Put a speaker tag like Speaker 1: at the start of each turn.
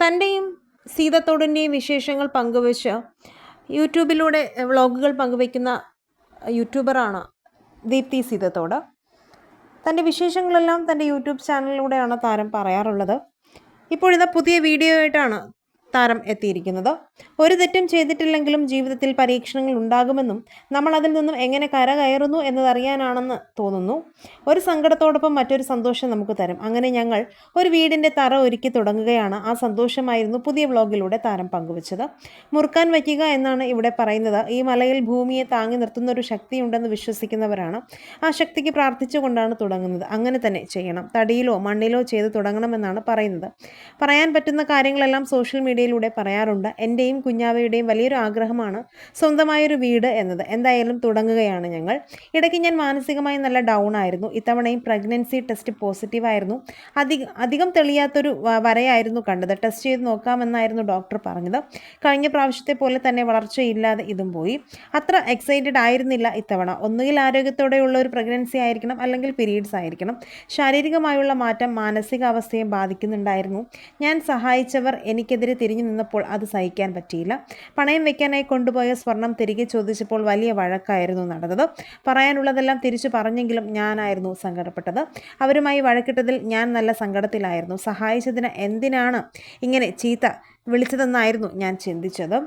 Speaker 1: തൻ്റെയും സീതത്തോടിൻ്റെയും വിശേഷങ്ങൾ പങ്കുവച്ച് യൂട്യൂബിലൂടെ വ്ളോഗുകൾ പങ്കുവയ്ക്കുന്ന യൂട്യൂബറാണ് ദീപ്തി സീതത്തോട്. തൻ്റെ വിശേഷങ്ങളെല്ലാം തൻ്റെ യൂട്യൂബ് ചാനലിലൂടെയാണ് താരം പറയാറുള്ളത്. ഇപ്പോഴിതാ പുതിയ വീഡിയോ ആയിട്ടാണ് താരം എത്തിയിരിക്കുന്നത്. ഒരു തെറ്റും ചെയ്തിട്ടില്ലെങ്കിലും ജീവിതത്തിൽ പരീക്ഷണങ്ങൾ ഉണ്ടാകുമെന്നും നമ്മൾ അതിൽ നിന്നും എങ്ങനെ കരകയറുന്നു എന്നതറിയാനാണെന്ന് തോന്നുന്നു. ഒരു സങ്കടത്തോടൊപ്പം മറ്റൊരു സന്തോഷം നമുക്ക് തരും. അങ്ങനെ ഞങ്ങൾ ഒരു വീടിൻ്റെ തറ ഒരുക്കി തുടങ്ങുകയാണ്. ആ സന്തോഷമായിരുന്നു പുതിയ വ്ളോഗിലൂടെ താരം പങ്കുവച്ചത്. മുറുക്കാൻ വയ്ക്കുക എന്നാണ് ഇവിടെ പറയുന്നത്. ഈ മലയിൽ ഭൂമിയെ താങ്ങി നിർത്തുന്ന ഒരു ശക്തിയുണ്ടെന്ന് വിശ്വസിക്കുന്നവരാണ്. ആ ശക്തിക്ക് പ്രാർത്ഥിച്ചുകൊണ്ടാണ് തുടങ്ങുന്നത്. അങ്ങനെ തന്നെ ചെയ്യണം. തടിയിലോ മണ്ണിലോ ചെയ്ത് തുടങ്ങണമെന്നാണ് പറയുന്നത്. പറയാൻ പറ്റുന്ന കാര്യങ്ങളെല്ലാം സോഷ്യൽ മീഡിയയിലൂടെ പറയാറുണ്ട്. എൻ്റെയും കുഞ്ഞാവയുടെയും വലിയൊരു ആഗ്രഹമാണ് സ്വന്തമായൊരു വീട് എന്നത്. എന്തായാലും തുടങ്ങുകയാണ് ഞങ്ങൾ. ഇടയ്ക്ക് ഞാൻ മാനസികമായി നല്ല ഡൗൺ ആയിരുന്നു. ഇത്തവണയും പ്രഗ്നൻസി ടെസ്റ്റ് പോസിറ്റീവായിരുന്നു. അധികം തെളിയാത്തൊരു വരയായിരുന്നു കണ്ടത്. ടെസ്റ്റ് ചെയ്ത് നോക്കാമെന്നായിരുന്നു ഡോക്ടർ പറഞ്ഞത്. കഴിഞ്ഞ പ്രാവശ്യത്തെ പോലെ തന്നെ വളർച്ചയില്ലാതെ ഇതും പോയി. അത്ര എക്സൈറ്റഡ് ആയിരുന്നില്ല ഇത്തവണ. ഒന്നുകിൽ ആരോഗ്യത്തോടെയുള്ള ഒരു പ്രഗ്നൻസി ആയിരിക്കണം, അല്ലെങ്കിൽ പീരീഡ്സ് ആയിരിക്കണം. ശാരീരികമായുള്ള മാറ്റം മാനസികാവസ്ഥയെ ബാധിക്കുന്നുണ്ടായിരുന്നു. ഞാൻ സഹായിച്ചവർ എനിക്കെതിരെ തിരിഞ്ഞു നിന്നപ്പോൾ അത് സഹിക്കാൻ പറ്റിയില്ല. പണയം വെക്കാനായി കൊണ്ടുപോയ സ്വർണം തിരികെ ചോദിച്ചപ്പോൾ വലിയ വഴക്കായിരുന്നു നടന്നത്. പറയാനുള്ളതെല്ലാം തിരിച്ചു പറഞ്ഞെങ്കിലും ഞാനായിരുന്നു സങ്കടപ്പെട്ടത്. അവരുമായി വഴക്കിട്ടതിൽ ഞാൻ നല്ല സങ്കടത്തിലായിരുന്നു. സഹായിച്ചതിന് എന്തിനാണ് ഇങ്ങനെ ചീത്ത വിളിച്ചതെന്നായിരുന്നു ഞാൻ ചിന്തിച്ചത്.